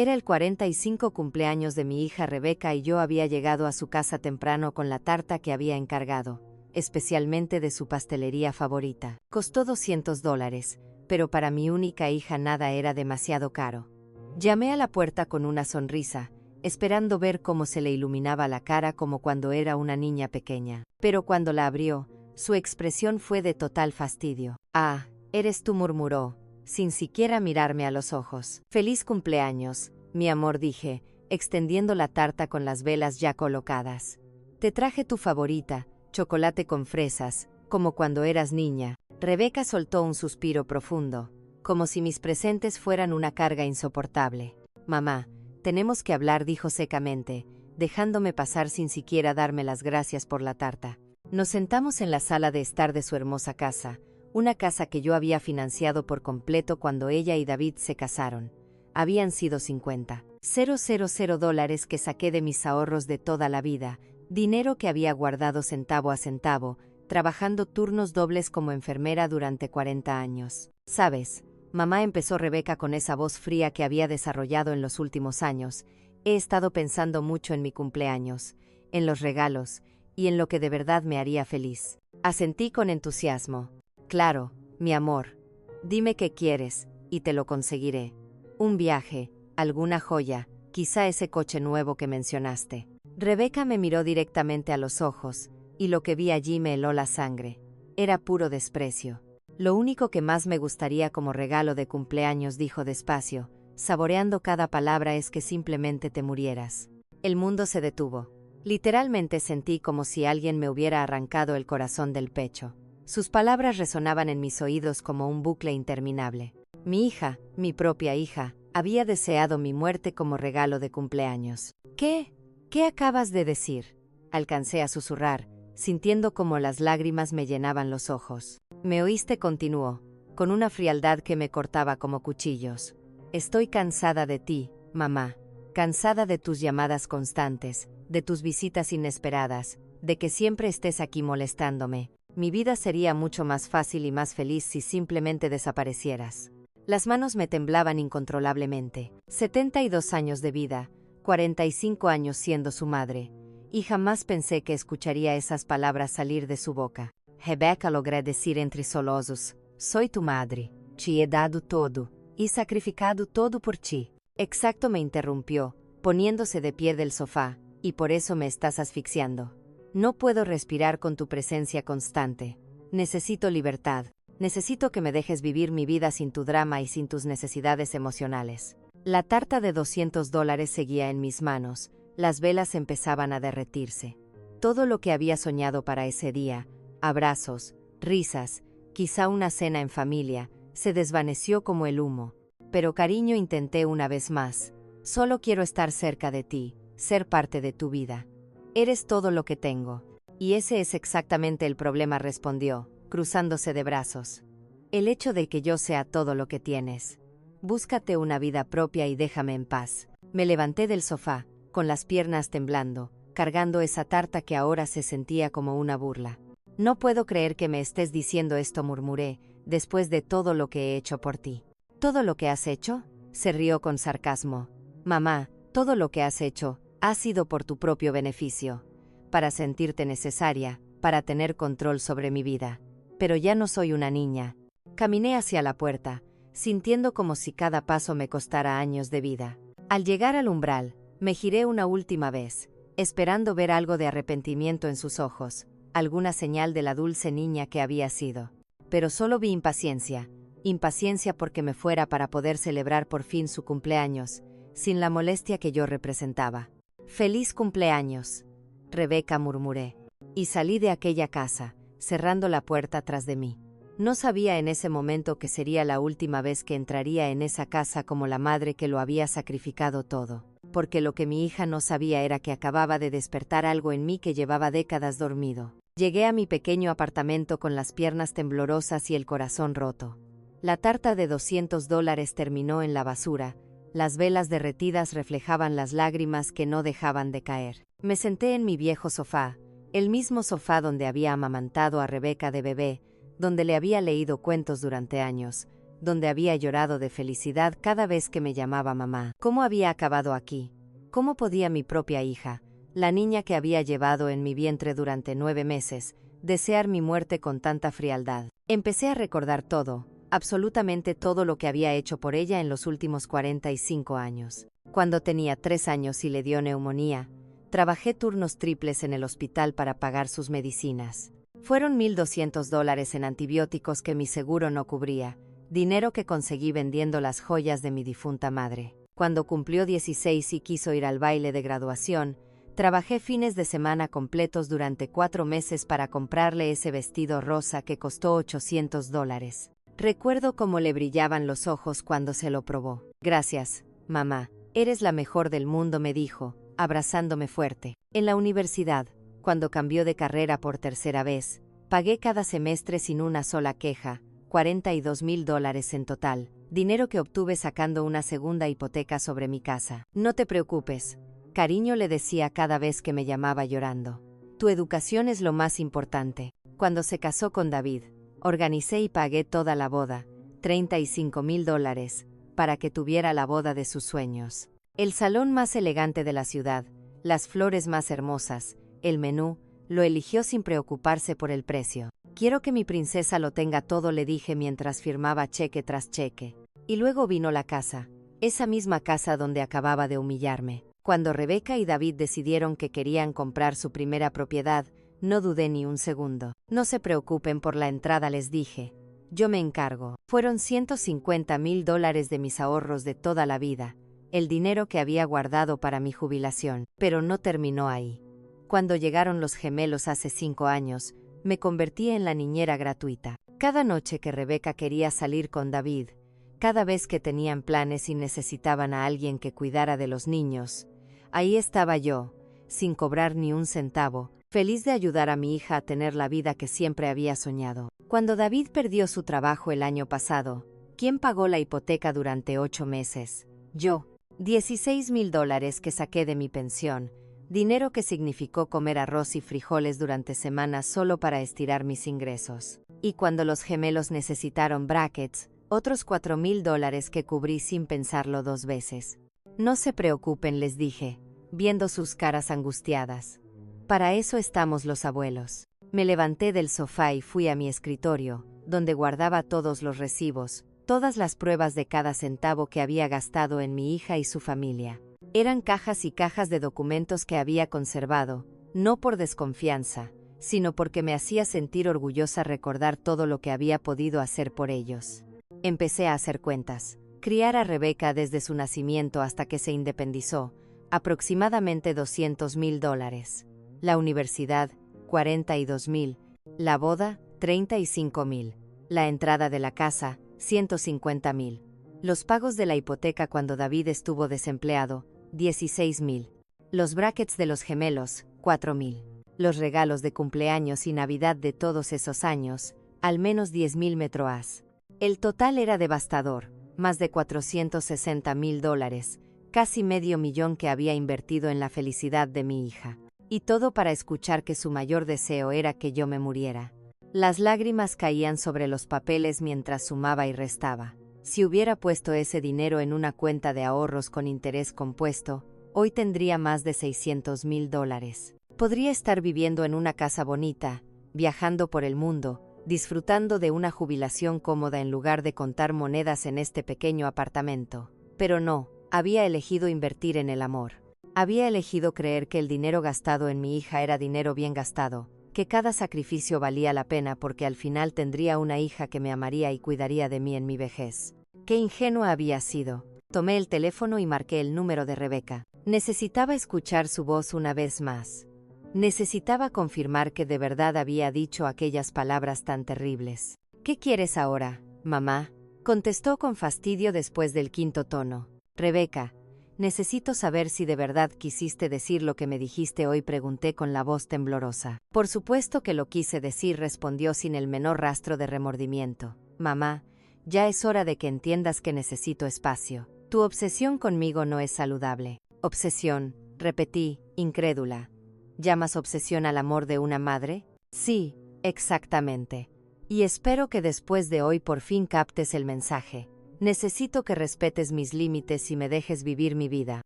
Era el 45 cumpleaños de mi hija Rebeca y yo había llegado a su casa temprano con la tarta que había encargado, especialmente de su pastelería favorita. Costó $200, pero para mi única hija nada era demasiado caro. Llamé a la puerta con una sonrisa, esperando ver cómo se le iluminaba la cara como cuando era una niña pequeña. Pero cuando la abrió, su expresión fue de total fastidio. «Ah, eres tú», murmuró, sin siquiera mirarme a los ojos. «Feliz cumpleaños, mi amor», dije, extendiendo la tarta con las velas ya colocadas. «Te traje tu favorita, chocolate con fresas, como cuando eras niña». Rebeca soltó un suspiro profundo, como si mis presentes fueran una carga insoportable. «Mamá, tenemos que hablar», dijo secamente, dejándome pasar sin siquiera darme las gracias por la tarta. Nos sentamos en la sala de estar de su hermosa casa, una casa que yo había financiado por completo cuando ella y David se casaron. Habían sido $50,000 que saqué de mis ahorros de toda la vida, dinero que había guardado centavo a centavo, trabajando turnos dobles como enfermera durante 40 años. «¿Sabes, mamá?», empezó Rebeca con esa voz fría que había desarrollado en los últimos años, «he estado pensando mucho en mi cumpleaños, en los regalos, y en lo que de verdad me haría feliz». Asentí con entusiasmo. «Claro, mi amor. Dime qué quieres, y te lo conseguiré. Un viaje, alguna joya, quizá ese coche nuevo que mencionaste». Rebeca me miró directamente a los ojos, y lo que vi allí me heló la sangre. Era puro desprecio. «Lo único que más me gustaría como regalo de cumpleaños», dijo despacio, saboreando cada palabra, «es que simplemente te murieras». El mundo se detuvo. Literalmente sentí como si alguien me hubiera arrancado el corazón del pecho. Sus palabras resonaban en mis oídos como un bucle interminable. Mi hija, mi propia hija, había deseado mi muerte como regalo de cumpleaños. «¿Qué? ¿Qué acabas de decir?», alcancé a susurrar, sintiendo como las lágrimas me llenaban los ojos. «¿Me oíste?», continuó, con una frialdad que me cortaba como cuchillos. «Estoy cansada de ti, mamá, cansada de tus llamadas constantes, de tus visitas inesperadas, de que siempre estés aquí molestándome. Mi vida sería mucho más fácil y más feliz si simplemente desaparecieras». Las manos me temblaban incontrolablemente. 72 años de vida, 45 años siendo su madre, y jamás pensé que escucharía esas palabras salir de su boca. «Rebeca», logré decir entre sollozos, «soy tu madre. Te he dado todo, y sacrificado todo por ti». «Exacto», me interrumpió, poniéndose de pie del sofá, «y por eso me estás asfixiando. No puedo respirar con tu presencia constante. Necesito libertad. Necesito que me dejes vivir mi vida sin tu drama y sin tus necesidades emocionales». La tarta de $200 seguía en mis manos, las velas empezaban a derretirse. Todo lo que había soñado para ese día, abrazos, risas, quizá una cena en familia, se desvaneció como el humo. «Pero cariño», intenté una vez más, «solo quiero estar cerca de ti, ser parte de tu vida. Eres todo lo que tengo». «Y ese es exactamente el problema», respondió, cruzándose de brazos. «El hecho de que yo sea todo lo que tienes. Búscate una vida propia y déjame en paz». Me levanté del sofá, con las piernas temblando, cargando esa tarta que ahora se sentía como una burla. «No puedo creer que me estés diciendo esto», murmuré, «después de todo lo que he hecho por ti». «¿Todo lo que has hecho?», se rió con sarcasmo. «Mamá, todo lo que has hecho ha sido por tu propio beneficio, para sentirte necesaria, para tener control sobre mi vida. Pero ya no soy una niña». Caminé hacia la puerta, sintiendo como si cada paso me costara años de vida. Al llegar al umbral, me giré una última vez, esperando ver algo de arrepentimiento en sus ojos, alguna señal de la dulce niña que había sido. Pero solo vi impaciencia, impaciencia porque me fuera para poder celebrar por fin su cumpleaños, sin la molestia que yo representaba. «Feliz cumpleaños», Rebeca, murmuré, y salí de aquella casa, cerrando la puerta tras de mí. No sabía en ese momento que sería la última vez que entraría en esa casa como la madre que lo había sacrificado todo, porque lo que mi hija no sabía era que acababa de despertar algo en mí que llevaba décadas dormido. Llegué a mi pequeño apartamento con las piernas temblorosas y el corazón roto. La tarta de $200 terminó en la basura, las velas derretidas reflejaban las lágrimas que no dejaban de caer. Me senté en mi viejo sofá, el mismo sofá donde había amamantado a Rebeca de bebé, donde le había leído cuentos durante años, donde había llorado de felicidad cada vez que me llamaba mamá. ¿Cómo había acabado aquí? ¿Cómo podía mi propia hija, la niña que había llevado en mi vientre durante 9 meses, desear mi muerte con tanta frialdad? Empecé a recordar todo, absolutamente todo lo que había hecho por ella en los últimos 45 años. Cuando tenía 3 años y le dio neumonía, trabajé turnos triples en el hospital para pagar sus medicinas. Fueron $1,200 en antibióticos que mi seguro no cubría, dinero que conseguí vendiendo las joyas de mi difunta madre. Cuando cumplió 16 y quiso ir al baile de graduación, trabajé fines de semana completos durante 4 meses para comprarle ese vestido rosa que costó $800. Recuerdo cómo le brillaban los ojos cuando se lo probó. Gracias, mamá, eres la mejor del mundo, me dijo, abrazándome fuerte. En la universidad, cuando cambió de carrera por tercera vez, pagué cada semestre sin una sola queja, $42,000 en total, dinero que obtuve sacando una segunda hipoteca sobre mi casa. No te preocupes, cariño, le decía cada vez que me llamaba llorando. Tu educación es lo más importante. Cuando se casó con David, organicé y pagué toda la boda, $35,000, para que tuviera la boda de sus sueños. El salón más elegante de la ciudad, las flores más hermosas, el menú, lo eligió sin preocuparse por el precio. Quiero que mi princesa lo tenga todo, le dije mientras firmaba cheque tras cheque. Y luego vino la casa, esa misma casa donde acababa de humillarme. Cuando Rebeca y David decidieron que querían comprar su primera propiedad, no dudé ni un segundo. No se preocupen por la entrada, les dije. Yo me encargo. Fueron $150,000 de mis ahorros de toda la vida, el dinero que había guardado para mi jubilación. Pero no terminó ahí. Cuando llegaron los gemelos hace 5 años, me convertí en la niñera gratuita. Cada noche que Rebeca quería salir con David, cada vez que tenían planes y necesitaban a alguien que cuidara de los niños, ahí estaba yo, sin cobrar ni un centavo, feliz de ayudar a mi hija a tener la vida que siempre había soñado. Cuando David perdió su trabajo el año pasado, ¿quién pagó la hipoteca durante 8 meses? Yo. $16,000 que saqué de mi pensión, dinero que significó comer arroz y frijoles durante semanas solo para estirar mis ingresos. Y cuando los gemelos necesitaron brackets, otros $4,000 que cubrí sin pensarlo 2 veces. No se preocupen, les dije, viendo sus caras angustiadas. Para eso estamos los abuelos. Me levanté del sofá y fui a mi escritorio, donde guardaba todos los recibos, todas las pruebas de cada centavo que había gastado en mi hija y su familia. Eran cajas y cajas de documentos que había conservado, no por desconfianza, sino porque me hacía sentir orgullosa recordar todo lo que había podido hacer por ellos. Empecé a hacer cuentas. Criar a Rebeca desde su nacimiento hasta que se independizó, aproximadamente $200,000. La universidad, $42,000. La boda, $35,000. La entrada de la casa, $150,000. Los pagos de la hipoteca cuando David estuvo desempleado, $16,000. Los brackets de los gemelos, $4,000. Los regalos de cumpleaños y Navidad de todos esos años, al menos $10,000 metroas. El total era devastador, más de $460,000, casi $500,000 que había invertido en la felicidad de mi hija. Y todo para escuchar que su mayor deseo era que yo me muriera. Las lágrimas caían sobre los papeles mientras sumaba y restaba. Si hubiera puesto ese dinero en una cuenta de ahorros con interés compuesto, hoy tendría más de $600,000. Podría estar viviendo en una casa bonita, viajando por el mundo, disfrutando de una jubilación cómoda en lugar de contar monedas en este pequeño apartamento. Pero no, había elegido invertir en el amor. Había elegido creer que el dinero gastado en mi hija era dinero bien gastado, que cada sacrificio valía la pena porque al final tendría una hija que me amaría y cuidaría de mí en mi vejez. Qué ingenua había sido. Tomé el teléfono y marqué el número de Rebeca. Necesitaba escuchar su voz una vez más. Necesitaba confirmar que de verdad había dicho aquellas palabras tan terribles. ¿Qué quieres ahora, mamá?, contestó con fastidio después del 5.º tono. Rebeca, necesito saber si de verdad quisiste decir lo que me dijiste hoy, pregunté con la voz temblorosa. Por supuesto que lo quise decir, respondió sin el menor rastro de remordimiento. Mamá, ya es hora de que entiendas que necesito espacio. Tu obsesión conmigo no es saludable. Obsesión, repetí, incrédula. ¿Llamas obsesión al amor de una madre? Sí, exactamente. Y espero que después de hoy por fin captes el mensaje. Necesito que respetes mis límites y me dejes vivir mi vida.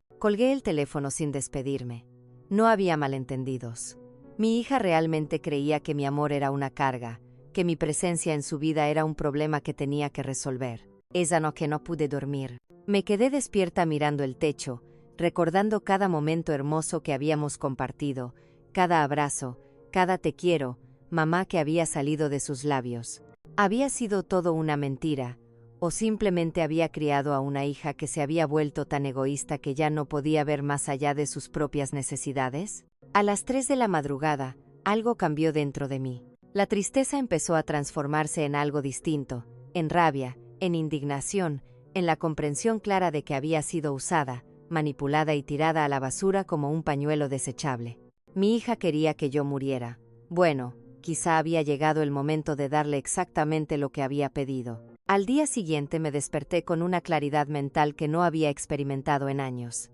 Colgué el teléfono sin despedirme. No había malentendidos. Mi hija realmente creía que mi amor era una carga, que mi presencia en su vida era un problema que tenía que resolver. Esa noche no pude dormir. Me quedé despierta mirando el techo, recordando cada momento hermoso que habíamos compartido, cada abrazo, cada te quiero, mamá que había salido de sus labios. ¿Había sido todo una mentira? ¿O simplemente había criado a una hija que se había vuelto tan egoísta que ya no podía ver más allá de sus propias necesidades? A las 3 de la madrugada, algo cambió dentro de mí. La tristeza empezó a transformarse en algo distinto, en rabia, en indignación, en la comprensión clara de que había sido usada, manipulada y tirada a la basura como un pañuelo desechable. Mi hija quería que yo muriera. Bueno, quizá había llegado el momento de darle exactamente lo que había pedido. Al día siguiente me desperté con una claridad mental que no había experimentado en años.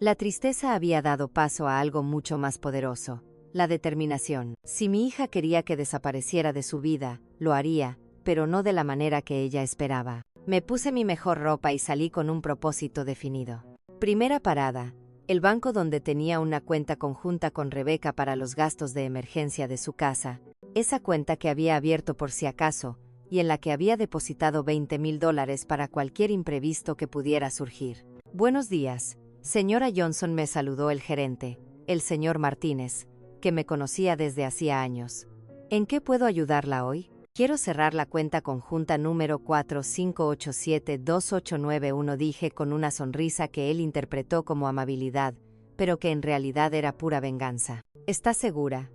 La tristeza había dado paso a algo mucho más poderoso, la determinación. Si mi hija quería que desapareciera de su vida, lo haría, pero no de la manera que ella esperaba. Me puse mi mejor ropa y salí con un propósito definido. Primera parada, el banco donde tenía una cuenta conjunta con Rebeca para los gastos de emergencia de su casa, esa cuenta que había abierto por si acaso, y en la que había depositado $20,000 para cualquier imprevisto que pudiera surgir. Buenos días, señora Johnson, me saludó el gerente, el señor Martínez, que me conocía desde hacía años. ¿En qué puedo ayudarla hoy? Quiero cerrar la cuenta conjunta número 45872891, dije con una sonrisa que él interpretó como amabilidad, pero que en realidad era pura venganza. ¿Está segura?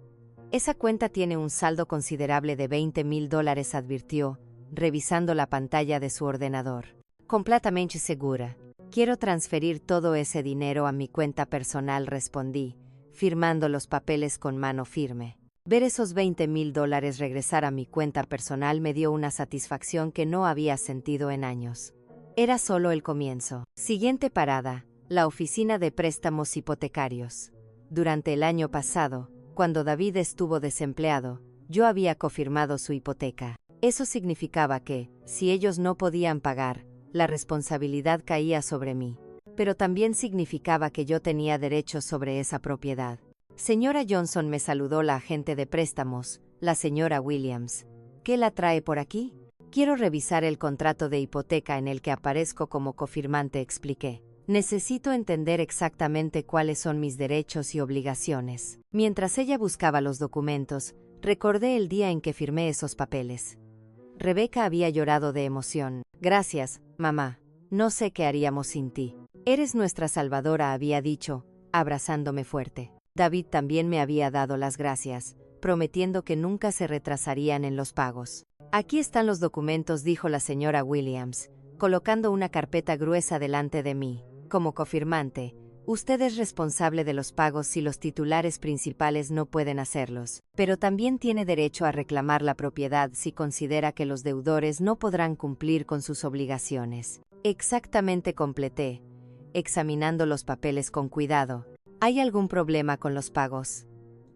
Esa cuenta tiene un saldo considerable de $20,000, advirtió, revisando la pantalla de su ordenador. Completamente segura. Quiero transferir todo ese dinero a mi cuenta personal, respondí, firmando los papeles con mano firme. Ver esos $20,000 regresar a mi cuenta personal me dio una satisfacción que no había sentido en años. Era solo el comienzo. Siguiente parada, la oficina de préstamos hipotecarios. Durante el año pasado, cuando David estuvo desempleado, yo había cofirmado su hipoteca. Eso significaba que, si ellos no podían pagar, la responsabilidad caía sobre mí. Pero también significaba que yo tenía derechos sobre esa propiedad. Señora Johnson, me saludó la agente de préstamos, la señora Williams. ¿Qué la trae por aquí? Quiero revisar el contrato de hipoteca en el que aparezco como cofirmante, expliqué. Necesito entender exactamente cuáles son mis derechos y obligaciones. Mientras ella buscaba los documentos, recordé el día en que firmé esos papeles. Rebeca había llorado de emoción. Gracias, mamá. No sé qué haríamos sin ti. Eres nuestra salvadora, había dicho, abrazándome fuerte. David también me había dado las gracias, prometiendo que nunca se retrasarían en los pagos. Aquí están los documentos, dijo la señora Williams, colocando una carpeta gruesa delante de mí. Como cofirmante, usted es responsable de los pagos si los titulares principales no pueden hacerlos, pero también tiene derecho a reclamar la propiedad si considera que los deudores no podrán cumplir con sus obligaciones. Exactamente, completé, examinando los papeles con cuidado. ¿Hay algún problema con los pagos?,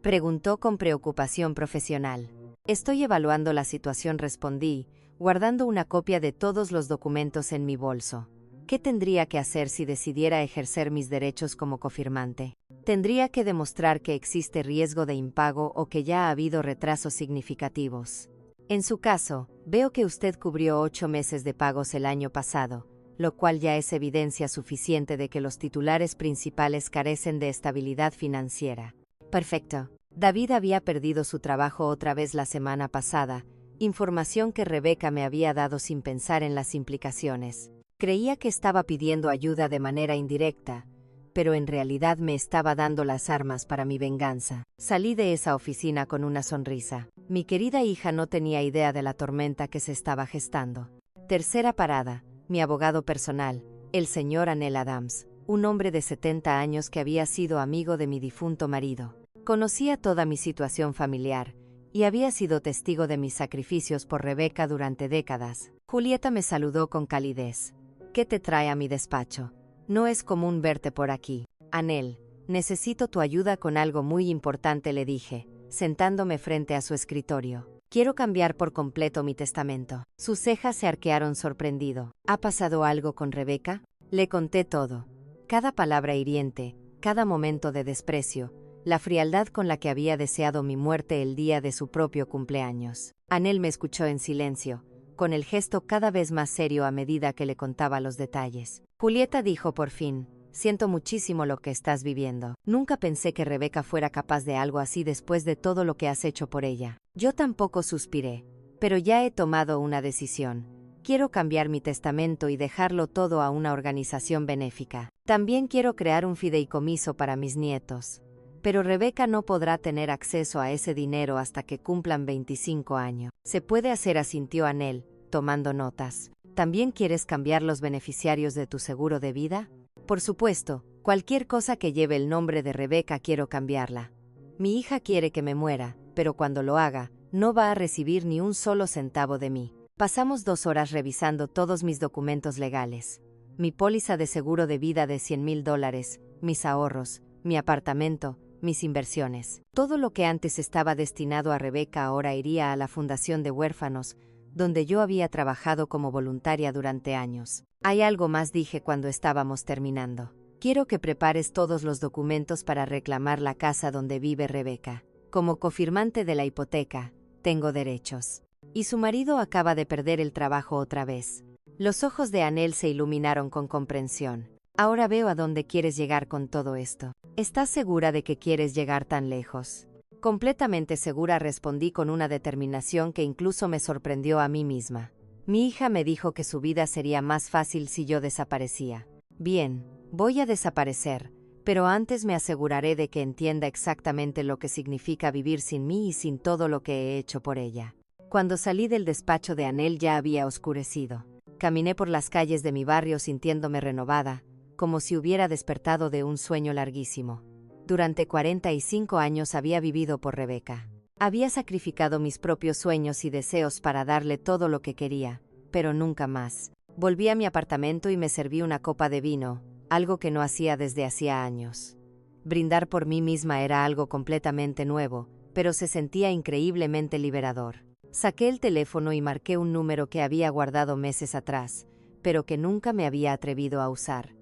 preguntó con preocupación profesional. Estoy evaluando la situación, respondí, guardando una copia de todos los documentos en mi bolso. ¿Qué tendría que hacer si decidiera ejercer mis derechos como cofirmante? Tendría que demostrar que existe riesgo de impago o que ya ha habido retrasos significativos. En su caso, veo que usted cubrió 8 meses de pagos el año pasado, lo cual ya es evidencia suficiente de que los titulares principales carecen de estabilidad financiera. Perfecto. David había perdido su trabajo otra vez la semana pasada, información que Rebeca me había dado sin pensar en las implicaciones. Creía que estaba pidiendo ayuda de manera indirecta, pero en realidad me estaba dando las armas para mi venganza. Salí de esa oficina con una sonrisa. Mi querida hija no tenía idea de la tormenta que se estaba gestando. Tercera parada. Mi abogado personal, el señor Anel Adams, un hombre de 70 años que había sido amigo de mi difunto marido. Conocía toda mi situación familiar y había sido testigo de mis sacrificios por Rebeca durante décadas. Julieta me saludó con calidez. ¿Qué te trae a mi despacho? No es común verte por aquí. Anel, necesito tu ayuda con algo muy importante, le dije, sentándome frente a su escritorio. Quiero cambiar por completo mi testamento. Sus cejas se arquearon sorprendido. ¿Ha pasado algo con Rebeca? Le conté todo. Cada palabra hiriente, cada momento de desprecio, la frialdad con la que había deseado mi muerte el día de su propio cumpleaños. Anel me escuchó en silencio, con el gesto cada vez más serio a medida que le contaba los detalles. Julieta dijo por fin: siento muchísimo lo que estás viviendo. Nunca pensé que Rebeca fuera capaz de algo así después de todo lo que has hecho por ella. Yo tampoco, suspiré, pero ya he tomado una decisión. Quiero cambiar mi testamento y dejarlo todo a una organización benéfica. También quiero crear un fideicomiso para mis nietos. Pero Rebeca no podrá tener acceso a ese dinero hasta que cumplan 25 años. Se puede hacer, asintió Anel, tomando notas. ¿También quieres cambiar los beneficiarios de tu seguro de vida? Por supuesto, cualquier cosa que lleve el nombre de Rebeca quiero cambiarla. Mi hija quiere que me muera, pero cuando lo haga, no va a recibir ni un solo centavo de mí. Pasamos 2 horas revisando todos mis documentos legales. Mi póliza de seguro de vida de $100,000, mis ahorros, mi apartamento, mis inversiones. Todo lo que antes estaba destinado a Rebeca ahora iría a la Fundación de Huérfanos, donde yo había trabajado como voluntaria durante años. Hay algo más, dije cuando estábamos terminando. Quiero que prepares todos los documentos para reclamar la casa donde vive Rebeca. Como cofirmante de la hipoteca, tengo derechos. Y su marido acaba de perder el trabajo otra vez. Los ojos de Anel se iluminaron con comprensión. Ahora veo a dónde quieres llegar con todo esto. ¿Estás segura de que quieres llegar tan lejos? Completamente segura, respondí con una determinación que incluso me sorprendió a mí misma. Mi hija me dijo que su vida sería más fácil si yo desaparecía. Bien, voy a desaparecer, pero antes me aseguraré de que entienda exactamente lo que significa vivir sin mí y sin todo lo que he hecho por ella. Cuando salí del despacho de Anel ya había oscurecido. Caminé por las calles de mi barrio sintiéndome renovada, como si hubiera despertado de un sueño larguísimo. Durante 45 años había vivido por Rebeca. Había sacrificado mis propios sueños y deseos para darle todo lo que quería, pero nunca más. Volví a mi apartamento y me serví una copa de vino, algo que no hacía desde hacía años. Brindar por mí misma era algo completamente nuevo, pero se sentía increíblemente liberador. Saqué el teléfono y marqué un número que había guardado meses atrás, pero que nunca me había atrevido a usar.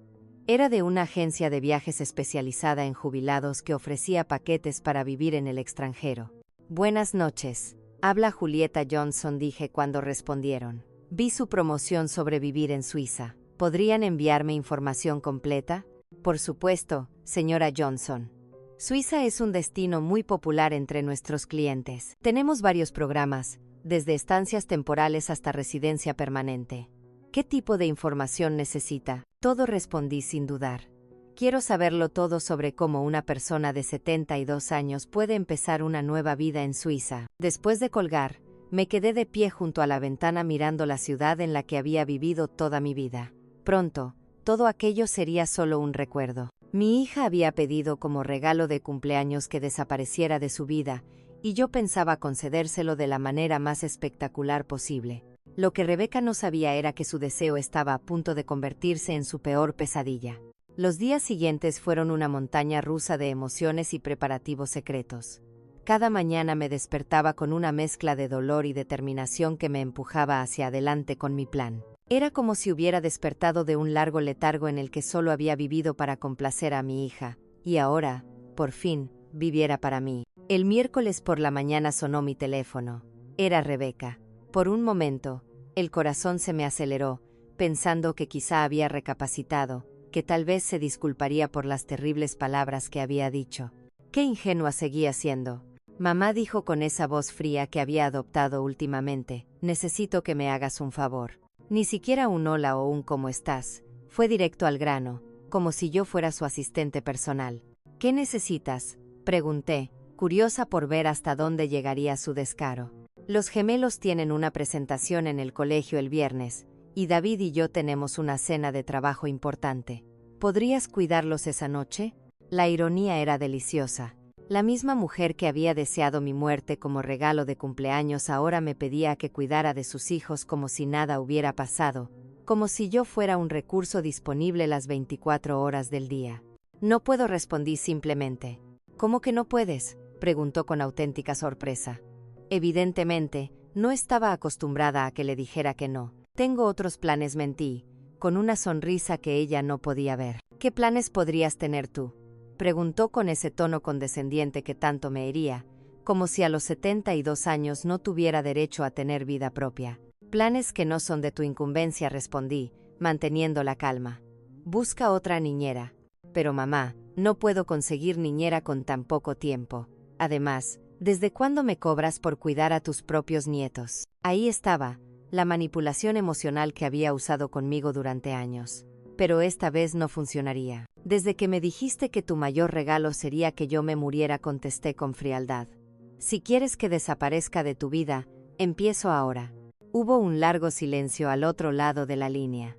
Era de una agencia de viajes especializada en jubilados que ofrecía paquetes para vivir en el extranjero. Buenas noches. Habla Julieta Johnson, dije cuando respondieron. Vi su promoción sobre vivir en Suiza. ¿Podrían enviarme información completa? Por supuesto, señora Johnson. Suiza es un destino muy popular entre nuestros clientes. Tenemos varios programas, desde estancias temporales hasta residencia permanente. ¿Qué tipo de información necesita? Todo, respondí sin dudar. Quiero saberlo todo sobre cómo una persona de 72 años puede empezar una nueva vida en Suiza. Después de colgar, me quedé de pie junto a la ventana mirando la ciudad en la que había vivido toda mi vida. Pronto, todo aquello sería solo un recuerdo. Mi hija había pedido como regalo de cumpleaños que desapareciera de su vida, y yo pensaba concedérselo de la manera más espectacular posible. Lo que Rebeca no sabía era que su deseo estaba a punto de convertirse en su peor pesadilla. Los días siguientes fueron una montaña rusa de emociones y preparativos secretos. Cada mañana me despertaba con una mezcla de dolor y determinación que me empujaba hacia adelante con mi plan. Era como si hubiera despertado de un largo letargo en el que solo había vivido para complacer a mi hija, y ahora, por fin, viviera para mí. El miércoles por la mañana sonó mi teléfono. Era Rebeca. Por un momento, el corazón se me aceleró, pensando que quizá había recapacitado, que tal vez se disculparía por las terribles palabras que había dicho. Qué ingenua seguía siendo. Mamá, dijo con esa voz fría que había adoptado últimamente, necesito que me hagas un favor. Ni siquiera un hola o un ¿cómo estás? Fue directo al grano, como si yo fuera su asistente personal. ¿Qué necesitas?, pregunté, curiosa por ver hasta dónde llegaría su descaro. Los gemelos tienen una presentación en el colegio el viernes, y David y yo tenemos una cena de trabajo importante. ¿Podrías cuidarlos esa noche? La ironía era deliciosa. La misma mujer que había deseado mi muerte como regalo de cumpleaños ahora me pedía que cuidara de sus hijos como si nada hubiera pasado, como si yo fuera un recurso disponible las 24 horas del día. No puedo, respondí simplemente. ¿Cómo que no puedes?, preguntó con auténtica sorpresa. Evidentemente, no estaba acostumbrada a que le dijera que no. Tengo otros planes, mentí, con una sonrisa que ella no podía ver. ¿Qué planes podrías tener tú?, preguntó con ese tono condescendiente que tanto me hería, como si a los 72 años no tuviera derecho a tener vida propia. Planes que no son de tu incumbencia, respondí, manteniendo la calma. Busca otra niñera. Pero mamá, no puedo conseguir niñera con tan poco tiempo. Además, ¿desde cuándo me cobras por cuidar a tus propios nietos? Ahí estaba, la manipulación emocional que había usado conmigo durante años. Pero esta vez no funcionaría. Desde que me dijiste que tu mayor regalo sería que yo me muriera, contesté con frialdad. Si quieres que desaparezca de tu vida, empiezo ahora. Hubo un largo silencio al otro lado de la línea.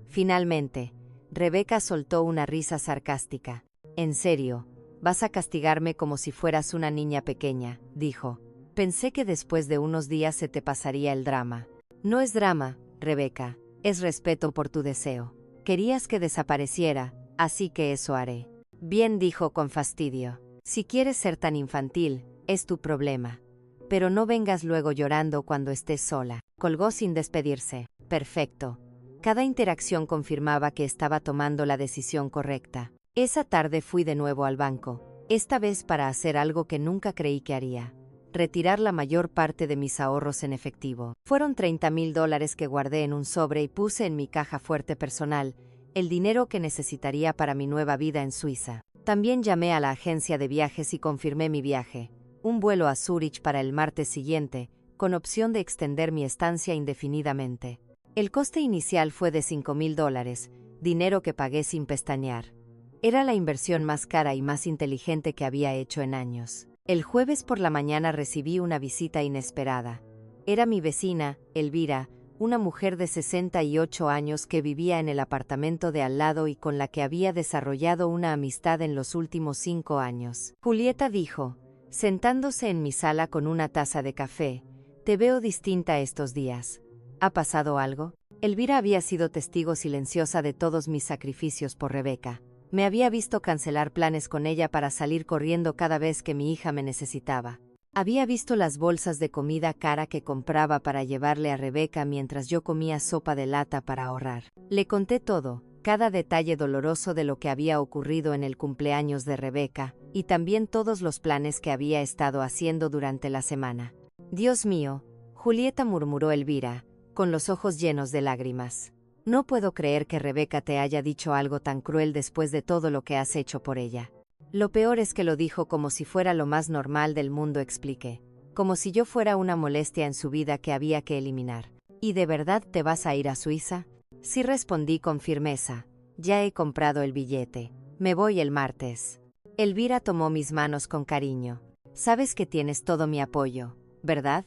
Finalmente, Rebeca soltó una risa sarcástica. «¿En serio? ¿Vas a castigarme como si fueras una niña pequeña?», dijo. «Pensé que después de unos días se te pasaría el drama». «No es drama, Rebeca, es respeto por tu deseo. Querías que desapareciera, así que eso haré». «Bien», dijo con fastidio. «Si quieres ser tan infantil, es tu problema. Pero no vengas luego llorando cuando estés sola». Colgó sin despedirse. Perfecto. Cada interacción confirmaba que estaba tomando la decisión correcta. Esa tarde fui de nuevo al banco, esta vez para hacer algo que nunca creí que haría: retirar la mayor parte de mis ahorros en efectivo. Fueron $30,000 que guardé en un sobre y puse en mi caja fuerte personal, el dinero que necesitaría para mi nueva vida en Suiza. También llamé a la agencia de viajes y confirmé mi viaje, un vuelo a Zúrich para el martes siguiente, con opción de extender mi estancia indefinidamente. El coste inicial fue de $5,000, dinero que pagué sin pestañear. Era la inversión más cara y más inteligente que había hecho en años. El jueves por la mañana recibí una visita inesperada. Era mi vecina, Elvira, una mujer de 68 años que vivía en el apartamento de al lado y con la que había desarrollado una amistad en los últimos 5 años. Julieta, dijo, sentándose en mi sala con una taza de café, «Te veo distinta estos días. ¿Ha pasado algo?». Elvira había sido testigo silenciosa de todos mis sacrificios por Rebeca. Me había visto cancelar planes con ella para salir corriendo cada vez que mi hija me necesitaba. Había visto las bolsas de comida cara que compraba para llevarle a Rebeca mientras yo comía sopa de lata para ahorrar. Le conté todo, cada detalle doloroso de lo que había ocurrido en el cumpleaños de Rebeca, y también todos los planes que había estado haciendo durante la semana. «Dios mío», Julieta, murmuró Elvira, con los ojos llenos de lágrimas. «No puedo creer que Rebeca te haya dicho algo tan cruel después de todo lo que has hecho por ella». «Lo peor es que lo dijo como si fuera lo más normal del mundo», expliqué. «Como si yo fuera una molestia en su vida que había que eliminar». «¿Y de verdad te vas a ir a Suiza?». «Sí», respondí con firmeza. «Ya he comprado el billete. Me voy el martes». Elvira tomó mis manos con cariño. «Sabes que tienes todo mi apoyo, ¿verdad?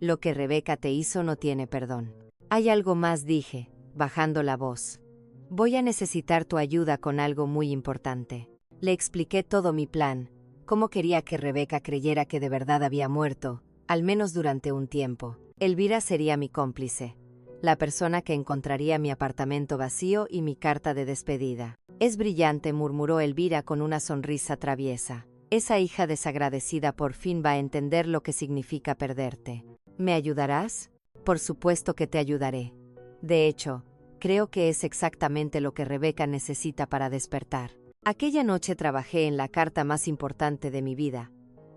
Lo que Rebeca te hizo no tiene perdón». «Hay algo más», dije, bajando la voz. «Voy a necesitar tu ayuda con algo muy importante». Le expliqué todo mi plan, cómo quería que Rebeca creyera que de verdad había muerto, al menos durante un tiempo. Elvira sería mi cómplice, la persona que encontraría mi apartamento vacío y mi carta de despedida. «Es brillante», murmuró Elvira con una sonrisa traviesa. «Esa hija desagradecida por fin va a entender lo que significa perderte». «¿Me ayudarás?». «Por supuesto que te ayudaré. De hecho, creo que es exactamente lo que Rebeca necesita para despertar». Aquella noche trabajé en la carta más importante de mi vida,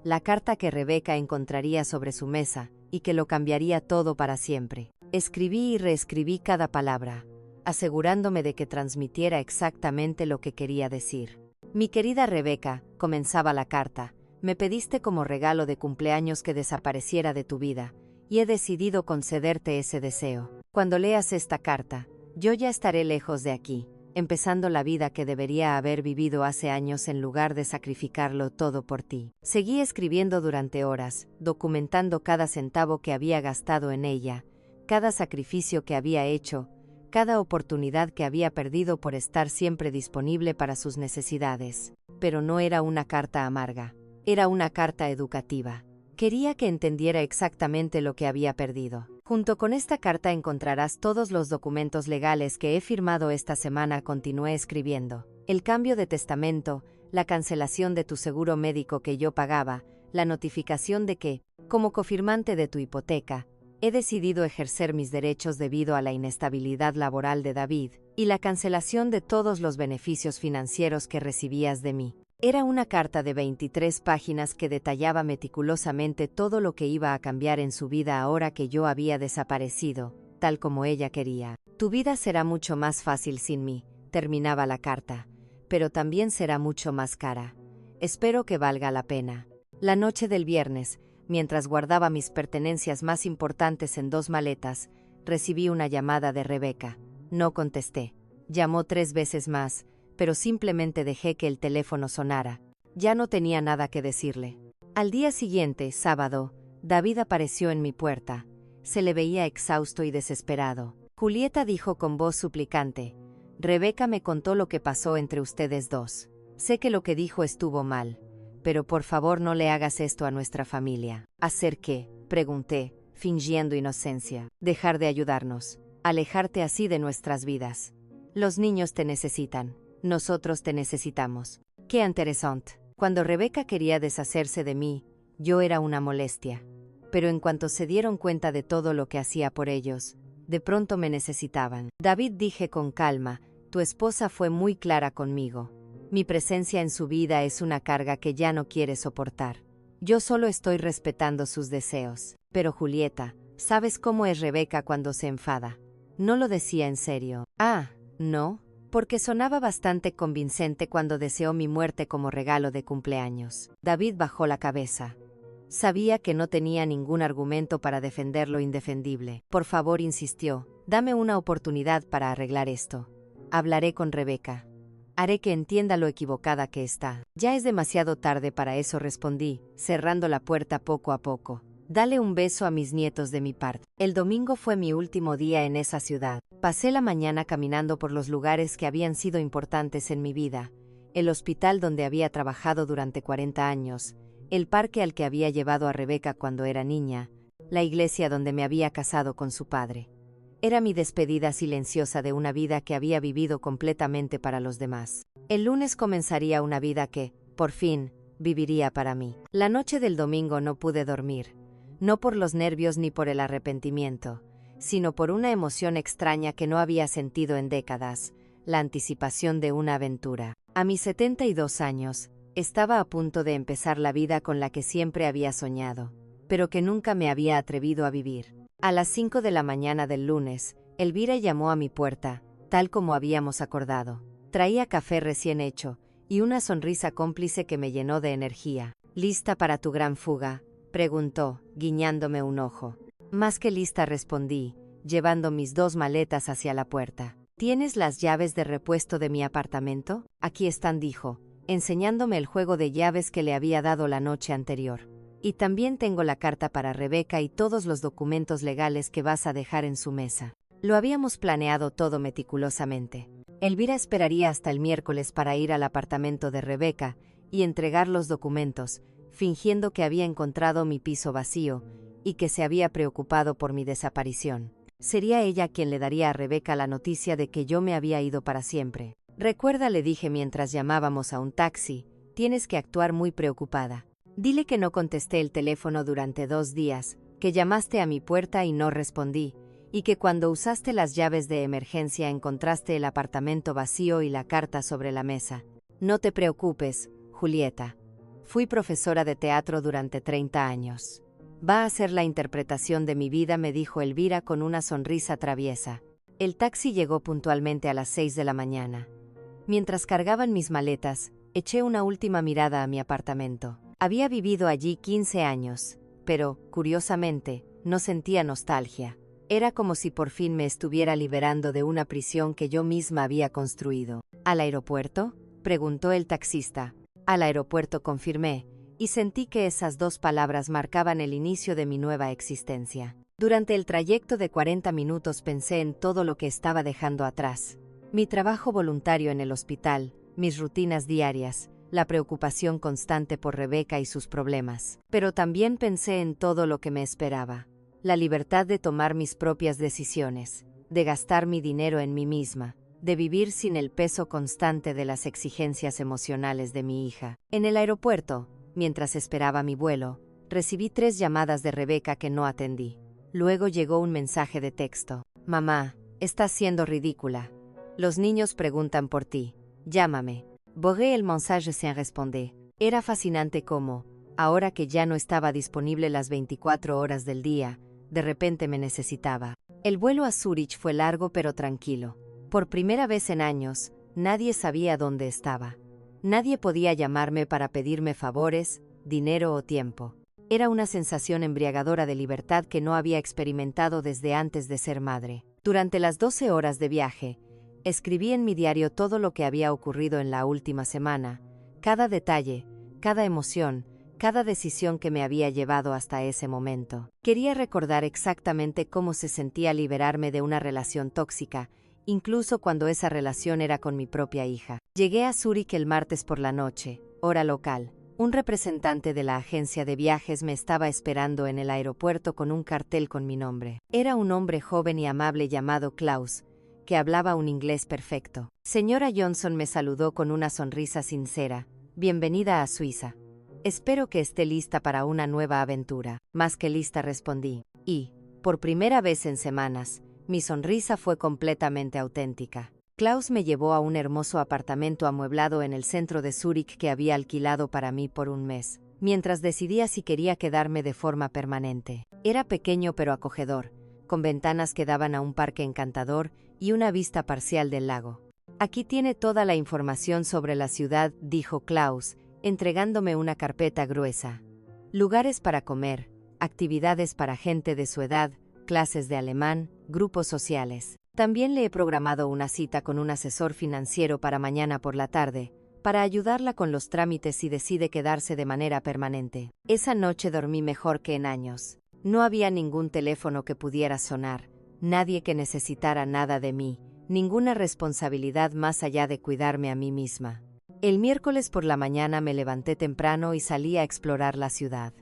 la carta que Rebeca encontraría sobre su mesa y que lo cambiaría todo para siempre. Escribí y reescribí cada palabra, asegurándome de que transmitiera exactamente lo que quería decir. «Mi querida Rebeca», comenzaba la carta, «me pediste como regalo de cumpleaños que desapareciera de tu vida, y he decidido concederte ese deseo. Cuando leas esta carta, yo ya estaré lejos de aquí, empezando la vida que debería haber vivido hace años en lugar de sacrificarlo todo por ti». Seguí escribiendo durante horas, documentando cada centavo que había gastado en ella, cada sacrificio que había hecho, cada oportunidad que había perdido por estar siempre disponible para sus necesidades. Pero no era una carta amarga, era una carta educativa. Quería que entendiera exactamente lo que había perdido. «Junto con esta carta encontrarás todos los documentos legales que he firmado esta semana», continué escribiendo. «El cambio de testamento, la cancelación de tu seguro médico que yo pagaba, la notificación de que, como cofirmante de tu hipoteca, he decidido ejercer mis derechos debido a la inestabilidad laboral de David, y la cancelación de todos los beneficios financieros que recibías de mí. Era una carta de 23 páginas que detallaba meticulosamente todo lo que iba a cambiar en su vida ahora que yo había desaparecido, tal como ella quería. Tu vida será mucho más fácil sin mí, terminaba la carta, pero también será mucho más cara. Espero que valga la pena. La noche del viernes, mientras guardaba mis pertenencias más importantes en 2 maletas, recibí una llamada de Rebeca. No contesté. Llamó 3 veces más, pero simplemente dejé que el teléfono sonara. Ya no tenía nada que decirle. Al día siguiente, sábado, David apareció en mi puerta. Se le veía exhausto y desesperado. Julieta dijo con voz suplicante: Rebeca me contó lo que pasó entre ustedes dos. Sé que lo que dijo estuvo mal, pero por favor no le hagas esto a nuestra familia. ¿Hacer qué?, pregunté, fingiendo inocencia. Dejar de ayudarnos. Alejarte así de nuestras vidas. Los niños te necesitan. Nosotros te necesitamos. Qué interesante. Cuando Rebeca quería deshacerse de mí, yo era una molestia. Pero en cuanto se dieron cuenta de todo lo que hacía por ellos, de pronto me necesitaban. David, dije con calma, tu esposa fue muy clara conmigo. Mi presencia en su vida es una carga que ya no quiere soportar. Yo solo estoy respetando sus deseos. Pero Julieta, ¿sabes cómo es Rebeca cuando se enfada? No lo decía en serio. Ah, ¿no? Porque sonaba bastante convincente cuando deseó mi muerte como regalo de cumpleaños. David bajó la cabeza. Sabía que no tenía ningún argumento para defender lo indefendible. Por favor, insistió, dame una oportunidad para arreglar esto. Hablaré con Rebeca. Haré que entienda lo equivocada que está. Ya es demasiado tarde para eso, respondí, cerrando la puerta poco a poco. Dale un beso a mis nietos de mi parte. El domingo fue mi último día en esa ciudad. Pasé la mañana caminando por los lugares que habían sido importantes en mi vida. El hospital donde había trabajado durante 40 años, el parque al que había llevado a Rebeca cuando era niña, la iglesia donde me había casado con su padre. Era mi despedida silenciosa de una vida que había vivido completamente para los demás. El lunes comenzaría una vida que, por fin, viviría para mí. La noche del domingo no pude dormir, no por los nervios ni por el arrepentimiento, sino por una emoción extraña que no había sentido en décadas, la anticipación de una aventura. A mis 72 años, estaba a punto de empezar la vida con la que siempre había soñado, pero que nunca me había atrevido a vivir. A las 5 de la mañana del lunes, Elvira llamó a mi puerta, tal como habíamos acordado. Traía café recién hecho, y una sonrisa cómplice que me llenó de energía. ¿Lista para tu gran fuga?, preguntó, guiñándome un ojo. Más que lista, respondí, llevando mis 2 maletas hacia la puerta. ¿Tienes las llaves de repuesto de mi apartamento? Aquí están, dijo, enseñándome el juego de llaves que le había dado la noche anterior. Y también tengo la carta para Rebeca y todos los documentos legales que vas a dejar en su mesa. Lo habíamos planeado todo meticulosamente. Elvira esperaría hasta el miércoles para ir al apartamento de Rebeca y entregar los documentos, fingiendo que había encontrado mi piso vacío y que se había preocupado por mi desaparición. Sería ella quien le daría a Rebeca la noticia de que yo me había ido para siempre. Recuerda, le dije mientras llamábamos a un taxi, tienes que actuar muy preocupada. Dile que no contesté el teléfono durante 2 días, que llamaste a mi puerta y no respondí, y que cuando usaste las llaves de emergencia encontraste el apartamento vacío y la carta sobre la mesa. No te preocupes, Julieta. Fui profesora de teatro durante 30 años. Va a ser la interpretación de mi vida, me dijo Elvira con una sonrisa traviesa. El taxi llegó puntualmente a las 6 de la mañana. Mientras cargaban mis maletas, eché una última mirada a mi apartamento. Había vivido allí 15 años, pero, curiosamente, no sentía nostalgia. Era como si por fin me estuviera liberando de una prisión que yo misma había construido. ¿Al aeropuerto?, preguntó el taxista. Al aeropuerto, confirmé, y sentí que esas 2 palabras marcaban el inicio de mi nueva existencia. Durante el trayecto de 40 minutos pensé en todo lo que estaba dejando atrás. Mi trabajo voluntario en el hospital, mis rutinas diarias, la preocupación constante por Rebeca y sus problemas. Pero también pensé en todo lo que me esperaba. La libertad de tomar mis propias decisiones, de gastar mi dinero en mí misma, de vivir sin el peso constante de las exigencias emocionales de mi hija. En el aeropuerto, Mientras esperaba mi vuelo, recibí 3 llamadas de Rebeca que no atendí. Luego llegó un mensaje de texto. Mamá, estás siendo ridícula. Los niños preguntan por ti. Llámame. Borré el mensaje sin responder. Era fascinante cómo, ahora que ya no estaba disponible las 24 horas del día, de repente me necesitaba. El vuelo a Zúrich fue largo pero tranquilo. Por primera vez en años, nadie sabía dónde estaba. Nadie podía llamarme para pedirme favores, dinero o tiempo. Era una sensación embriagadora de libertad que no había experimentado desde antes de ser madre. Durante las 12 horas de viaje, escribí en mi diario todo lo que había ocurrido en la última semana, cada detalle, cada emoción, cada decisión que me había llevado hasta ese momento. Quería recordar exactamente cómo se sentía liberarme de una relación tóxica, incluso cuando esa relación era con mi propia hija. Llegué a Zúrich el martes por la noche, hora local. Un representante de la agencia de viajes me estaba esperando en el aeropuerto con un cartel con mi nombre. Era un hombre joven y amable llamado Klaus, que hablaba un inglés perfecto. Señora Johnson me saludó con una sonrisa sincera. Bienvenida a Suiza. Espero que esté lista para una nueva aventura. Más que lista, respondí. Y, por primera vez en semanas, mi sonrisa fue completamente auténtica. Klaus me llevó a un hermoso apartamento amueblado en el centro de Zúrich que había alquilado para mí por un mes, mientras decidía si quería quedarme de forma permanente. Era pequeño pero acogedor, con ventanas que daban a un parque encantador y una vista parcial del lago. Aquí tiene toda la información sobre la ciudad, dijo Klaus, entregándome una carpeta gruesa. Lugares para comer, actividades para gente de su edad, clases de alemán, grupos sociales. También le he programado una cita con un asesor financiero para mañana por la tarde, para ayudarla con los trámites si decide quedarse de manera permanente. Esa noche dormí mejor que en años. No había ningún teléfono que pudiera sonar, nadie que necesitara nada de mí, ninguna responsabilidad más allá de cuidarme a mí misma. El miércoles por la mañana me levanté temprano y salí a explorar la ciudad.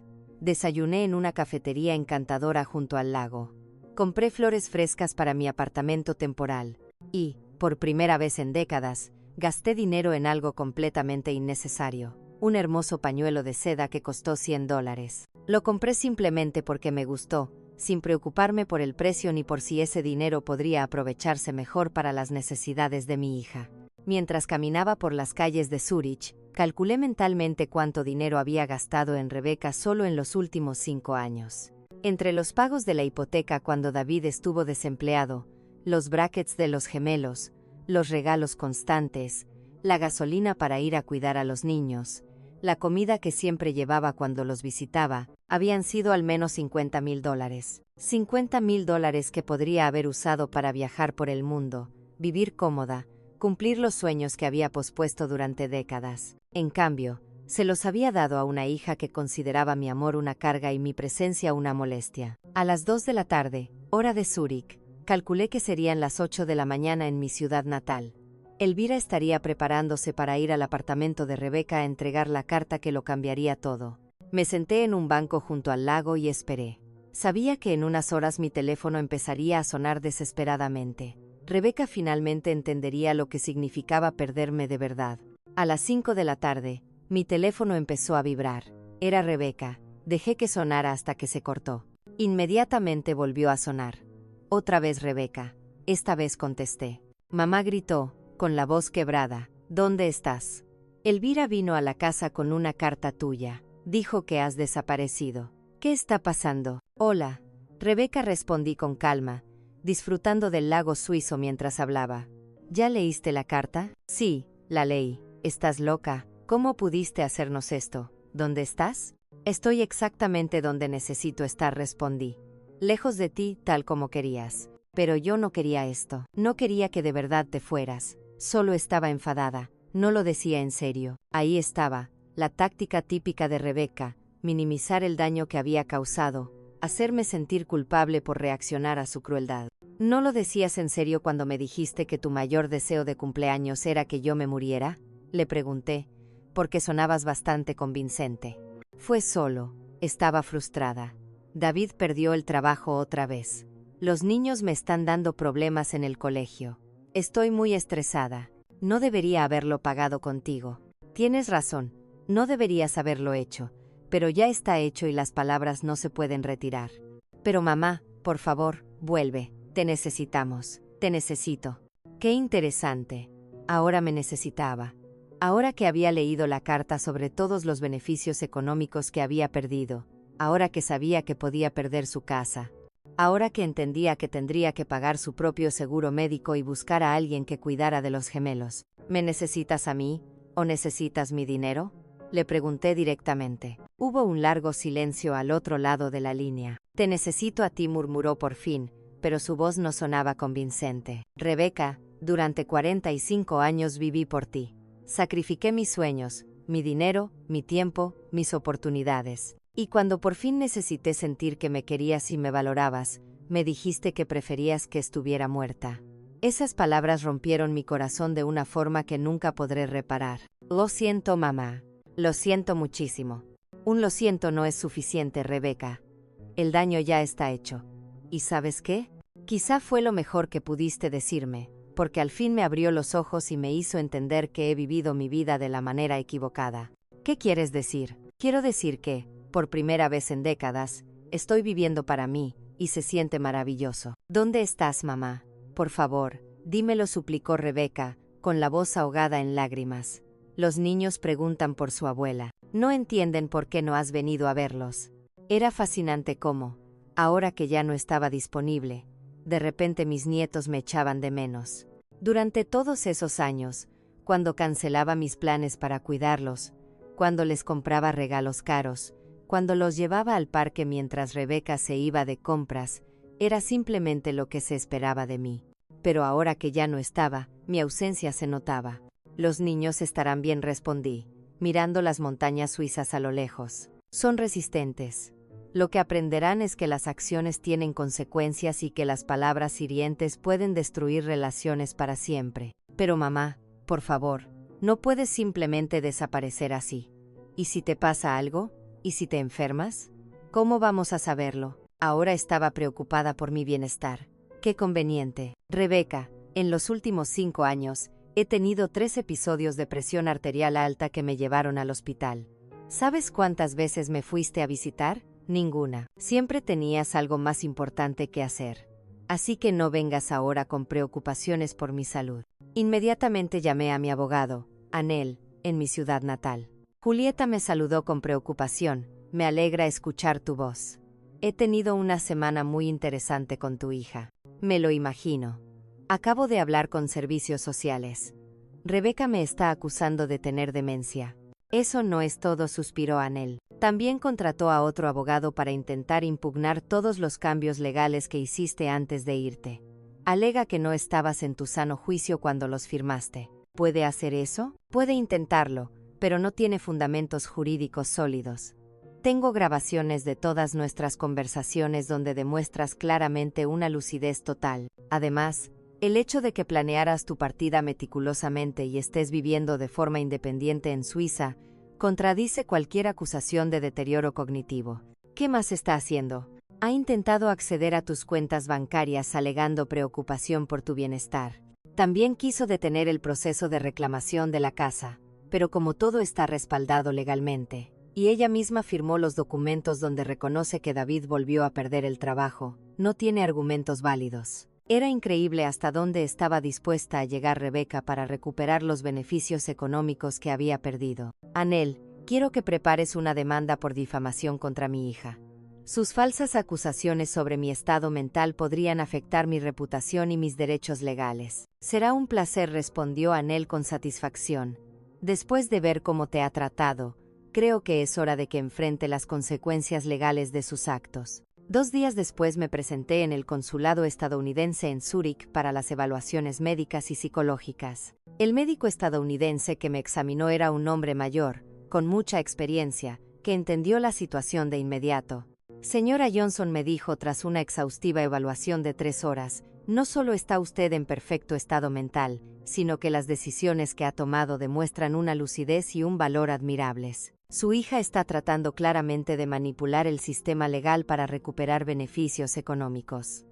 Desayuné en una cafetería encantadora junto al lago. Compré flores frescas para mi apartamento temporal y, por primera vez en décadas, gasté dinero en algo completamente innecesario, un hermoso pañuelo de seda que costó $100. Lo compré simplemente porque me gustó, sin preocuparme por el precio ni por si ese dinero podría aprovecharse mejor para las necesidades de mi hija. Mientras caminaba por las calles de Zúrich, calculé mentalmente cuánto dinero había gastado en Rebeca solo en los últimos 5 años. Entre los pagos de la hipoteca cuando David estuvo desempleado, los brackets de los gemelos, los regalos constantes, la gasolina para ir a cuidar a los niños, la comida que siempre llevaba cuando los visitaba, habían sido al menos $50,000. $50,000 que podría haber usado para viajar por el mundo, vivir cómoda, cumplir los sueños que había pospuesto durante décadas. En cambio, se los había dado a una hija que consideraba mi amor una carga y mi presencia una molestia. A las 2 de la tarde, hora de Zúrich, calculé que serían las 8 de la mañana en mi ciudad natal. Elvira estaría preparándose para ir al apartamento de Rebeca a entregar la carta que lo cambiaría todo. Me senté en un banco junto al lago y esperé. Sabía que en unas horas mi teléfono empezaría a sonar desesperadamente. Rebeca finalmente entendería lo que significaba perderme de verdad. A las 5 de la tarde, mi teléfono empezó a vibrar. Era Rebeca. Dejé que sonara hasta que se cortó. Inmediatamente volvió a sonar. Otra vez Rebeca. Esta vez contesté. Mamá gritó, con la voz quebrada. ¿Dónde estás? Elvira vino a la casa con una carta tuya. Dijo que has desaparecido. ¿Qué está pasando? Hola. Rebeca, respondí con calma, disfrutando del lago suizo mientras hablaba. ¿Ya leíste la carta? Sí, la leí. ¿Estás loca? ¿Cómo pudiste hacernos esto? ¿Dónde estás? Estoy exactamente donde necesito estar, respondí. Lejos de ti, tal como querías. Pero yo no quería esto. No quería que de verdad te fueras. Solo estaba enfadada. No lo decía en serio. Ahí estaba, la táctica típica de Rebeca, minimizar el daño que había causado, hacerme sentir culpable por reaccionar a su crueldad. ¿No lo decías en serio cuando me dijiste que tu mayor deseo de cumpleaños era que yo me muriera? Le pregunté, porque sonabas bastante convincente. Fue solo, estaba frustrada. David perdió el trabajo otra vez. Los niños me están dando problemas en el colegio. Estoy muy estresada. No debería haberlo pagado contigo. Tienes razón, No deberías haberlo hecho, pero ya está hecho y las palabras no se pueden retirar. Pero mamá, por favor, vuelve. Te necesitamos. Te necesito. Qué interesante. Ahora me necesitaba. Ahora que había leído la carta sobre todos los beneficios económicos que había perdido, ahora que sabía que podía perder su casa, ahora que entendía que tendría que pagar su propio seguro médico y buscar a alguien que cuidara de los gemelos. ¿Me necesitas a mí? ¿O necesitas mi dinero? Le pregunté directamente. Hubo un largo silencio al otro lado de la línea. Te necesito a ti, murmuró por fin, pero su voz no sonaba convincente. Rebeca, durante 45 años viví por ti. Sacrifiqué mis sueños, mi dinero, mi tiempo, mis oportunidades. Y cuando por fin necesité sentir que me querías y me valorabas, me dijiste que preferías que estuviera muerta. Esas palabras rompieron mi corazón de una forma que nunca podré reparar. Lo siento, mamá. Lo siento muchísimo. Un lo siento no es suficiente, Rebeca. El daño ya está hecho. ¿Y sabes qué? Quizá fue lo mejor que pudiste decirme, porque al fin me abrió los ojos y me hizo entender que he vivido mi vida de la manera equivocada. ¿Qué quieres decir? Quiero decir que, por primera vez en décadas, estoy viviendo para mí, y se siente maravilloso. ¿Dónde estás, mamá? Por favor, dímelo, suplicó Rebeca, con la voz ahogada en lágrimas. Los niños preguntan por su abuela. No entienden por qué no has venido a verlos. Era fascinante cómo, ahora que ya no estaba disponible, de repente mis nietos me echaban de menos. Durante todos esos años, cuando cancelaba mis planes para cuidarlos, cuando les compraba regalos caros, cuando los llevaba al parque mientras Rebeca se iba de compras, era simplemente lo que se esperaba de mí. Pero ahora que ya no estaba, mi ausencia se notaba. Los niños estarán bien, respondí, mirando las montañas suizas a lo lejos. Son resistentes. Lo que aprenderán es que las acciones tienen consecuencias y que las palabras hirientes pueden destruir relaciones para siempre. Pero mamá, por favor, no puedes simplemente desaparecer así. ¿Y si te pasa algo? ¿Y si te enfermas? ¿Cómo vamos a saberlo? Ahora estaba preocupada por mi bienestar. Qué conveniente. Rebeca, en los últimos 5 años, he tenido 3 episodios de presión arterial alta que me llevaron al hospital. ¿Sabes cuántas veces me fuiste a visitar? Ninguna. Siempre tenías algo más importante que hacer. Así que no vengas ahora con preocupaciones por mi salud. Inmediatamente llamé a mi abogado, Anel, en mi ciudad natal. Julieta me saludó con preocupación. Me alegra escuchar tu voz. He tenido una semana muy interesante con tu hija. Me lo imagino. Acabo de hablar con servicios sociales. Rebeca me está acusando de tener demencia. Eso no es todo, suspiró Anel. También contrató a otro abogado para intentar impugnar todos los cambios legales que hiciste antes de irte. Alega que no estabas en tu sano juicio cuando los firmaste. ¿Puede hacer eso? Puede intentarlo, pero no tiene fundamentos jurídicos sólidos. Tengo grabaciones de todas nuestras conversaciones donde demuestras claramente una lucidez total. Además, el hecho de que planearas tu partida meticulosamente y estés viviendo de forma independiente en Suiza contradice cualquier acusación de deterioro cognitivo. ¿Qué más está haciendo? Ha intentado acceder a tus cuentas bancarias alegando preocupación por tu bienestar. También quiso detener el proceso de reclamación de la casa, pero como todo está respaldado legalmente, y ella misma firmó los documentos donde reconoce que David volvió a perder el trabajo, no tiene argumentos válidos. Era increíble hasta dónde estaba dispuesta a llegar Rebeca para recuperar los beneficios económicos que había perdido. Anel, quiero que prepares una demanda por difamación contra mi hija. Sus falsas acusaciones sobre mi estado mental podrían afectar mi reputación y mis derechos legales. Será un placer, respondió Anel con satisfacción. Después de ver cómo te ha tratado, creo que es hora de que enfrente las consecuencias legales de sus actos. 2 días después me presenté en el consulado estadounidense en Zúrich para las evaluaciones médicas y psicológicas. El médico estadounidense que me examinó era un hombre mayor, con mucha experiencia, que entendió la situación de inmediato. Señora Johnson, me dijo tras una exhaustiva evaluación de 3 horas, no solo está usted en perfecto estado mental, sino que las decisiones que ha tomado demuestran una lucidez y un valor admirables. Su hija está tratando claramente de manipular el sistema legal para recuperar beneficios económicos.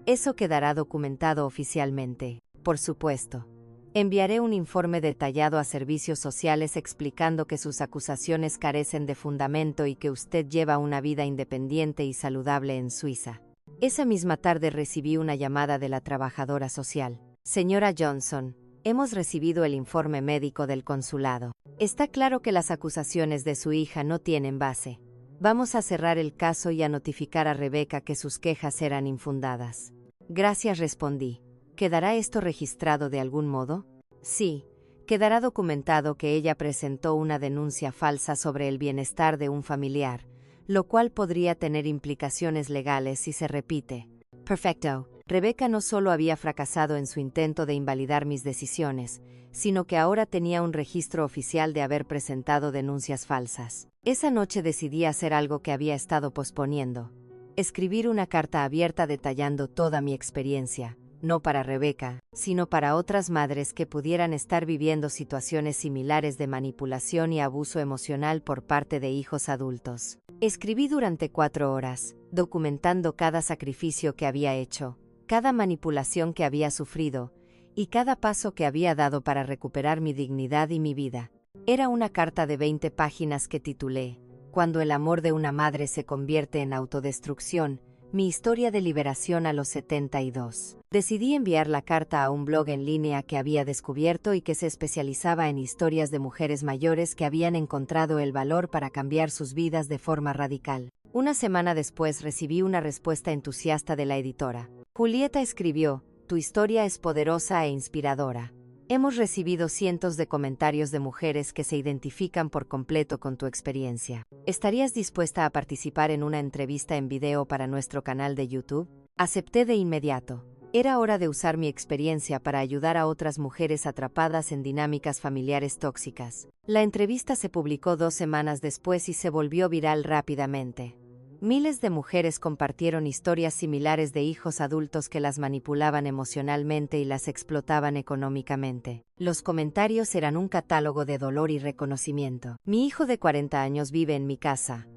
Eso quedará documentado oficialmente, por supuesto. Enviaré un informe detallado a servicios sociales explicando que sus acusaciones carecen de fundamento y que usted lleva una vida independiente y saludable en Suiza. Esa misma tarde recibí una llamada de la trabajadora social. Señora Johnson, hemos recibido el informe médico del consulado. Está claro que las acusaciones de su hija no tienen base. Vamos a cerrar el caso y a notificar a Rebecca que sus quejas eran infundadas. Gracias, respondí. ¿Quedará esto registrado de algún modo? Sí, quedará documentado que ella presentó una denuncia falsa sobre el bienestar de un familiar, lo cual podría tener implicaciones legales si se repite. Perfecto. Rebecca no solo había fracasado en su intento de invalidar mis decisiones, sino que ahora tenía un registro oficial de haber presentado denuncias falsas. Esa noche decidí hacer algo que había estado posponiendo. Escribir una carta abierta detallando toda mi experiencia, no para Rebecca, sino para otras madres que pudieran estar viviendo situaciones similares de manipulación y abuso emocional por parte de hijos adultos. Escribí durante 4 horas, documentando cada sacrificio que había hecho, cada manipulación que había sufrido, y cada paso que había dado para recuperar mi dignidad y mi vida. Era una carta de 20 páginas que titulé Cuando el amor de una madre se convierte en autodestrucción, mi historia de liberación a los 72. Decidí enviar la carta a un blog en línea que había descubierto y que se especializaba en historias de mujeres mayores que habían encontrado el valor para cambiar sus vidas de forma radical. Una semana después recibí una respuesta entusiasta de la editora. Julieta escribió, tu historia es poderosa e inspiradora. Hemos recibido cientos de comentarios de mujeres que se identifican por completo con tu experiencia. ¿Estarías dispuesta a participar en una entrevista en video para nuestro canal de YouTube? Acepté de inmediato. Era hora de usar mi experiencia para ayudar a otras mujeres atrapadas en dinámicas familiares tóxicas. La entrevista se publicó 2 semanas después y se volvió viral rápidamente. Miles de mujeres compartieron historias similares de hijos adultos que las manipulaban emocionalmente y las explotaban económicamente. Los comentarios eran un catálogo de dolor y reconocimiento. Mi hijo de 40 años vive en mi casa.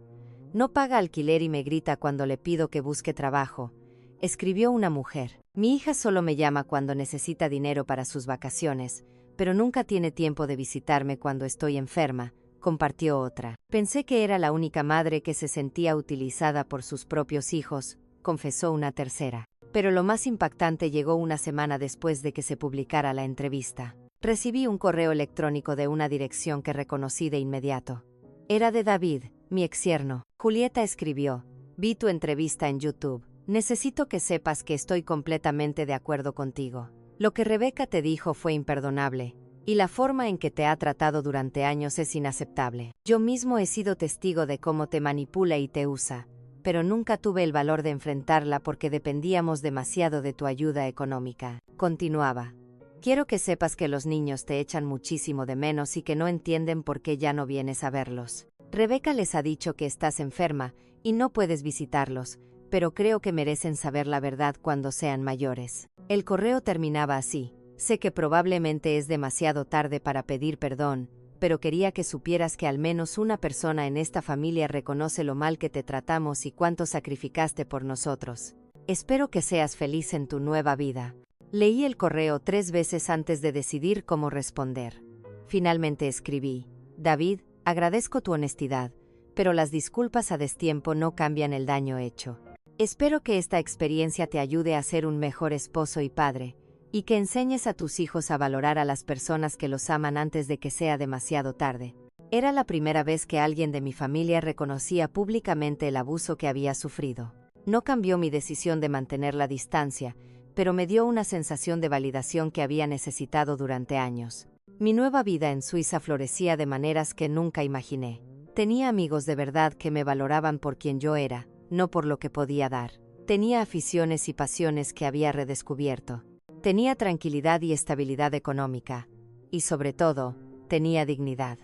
No paga alquiler y me grita cuando le pido que busque trabajo, escribió una mujer. Mi hija solo me llama cuando necesita dinero para sus vacaciones, pero nunca tiene tiempo de visitarme cuando estoy enferma, compartió otra. Pensé que era la única madre que se sentía utilizada por sus propios hijos, confesó una tercera. Pero lo más impactante llegó una semana después de que se publicara la entrevista. Recibí un correo electrónico de una dirección que reconocí de inmediato. Era de David, mi exyerno. Julieta escribió, vi tu entrevista en YouTube. Necesito que sepas que estoy completamente de acuerdo contigo. Lo que Rebecca te dijo fue imperdonable. Y la forma en que te ha tratado durante años es inaceptable. Yo mismo he sido testigo de cómo te manipula y te usa, pero nunca tuve el valor de enfrentarla porque dependíamos demasiado de tu ayuda económica. Continuaba. Quiero que sepas que los niños te echan muchísimo de menos y que no entienden por qué ya no vienes a verlos. Rebecca les ha dicho que estás enferma y no puedes visitarlos, pero creo que merecen saber la verdad cuando sean mayores. El correo terminaba así. Sé que probablemente es demasiado tarde para pedir perdón, pero quería que supieras que al menos una persona en esta familia reconoce lo mal que te tratamos y cuánto sacrificaste por nosotros. Espero que seas feliz en tu nueva vida. Leí el correo 3 veces antes de decidir cómo responder. Finalmente escribí, David, agradezco tu honestidad, pero las disculpas a destiempo no cambian el daño hecho. Espero que esta experiencia te ayude a ser un mejor esposo y padre, y que enseñes a tus hijos a valorar a las personas que los aman antes de que sea demasiado tarde. Era la primera vez que alguien de mi familia reconocía públicamente el abuso que había sufrido. No cambió mi decisión de mantener la distancia, pero me dio una sensación de validación que había necesitado durante años. Mi nueva vida en Suiza florecía de maneras que nunca imaginé. Tenía amigos de verdad que me valoraban por quien yo era, no por lo que podía dar. Tenía aficiones y pasiones que había redescubierto. Tenía tranquilidad y estabilidad económica. Y sobre todo, tenía dignidad.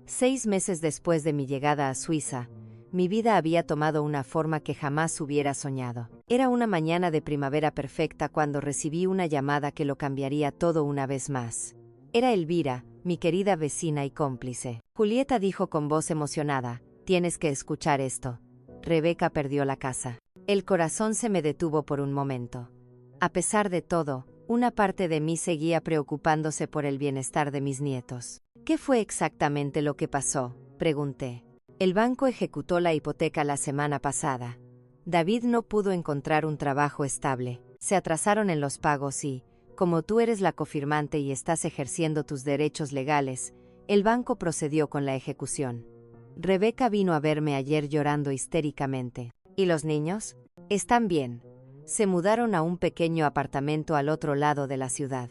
6 meses después de mi llegada a Suiza, mi vida había tomado una forma que jamás hubiera soñado. Era una mañana de primavera perfecta cuando recibí una llamada que lo cambiaría todo una vez más. Era Elvira, mi querida vecina y cómplice. Julieta dijo con voz emocionada, tienes que escuchar esto. Rebecca perdió la casa. El corazón se me detuvo por un momento. A pesar de todo, Una parte de mí seguía preocupándose por el bienestar de mis nietos. ¿Qué fue exactamente lo que pasó?, pregunté. El banco ejecutó la hipoteca la semana pasada. David no pudo encontrar un trabajo estable. Se atrasaron en los pagos y, como tú eres la cofirmante y estás ejerciendo tus derechos legales, el banco procedió con la ejecución. Rebeca vino a verme ayer llorando histéricamente. ¿Y los niños? Están bien. Se mudaron a un pequeño apartamento al otro lado de la ciudad.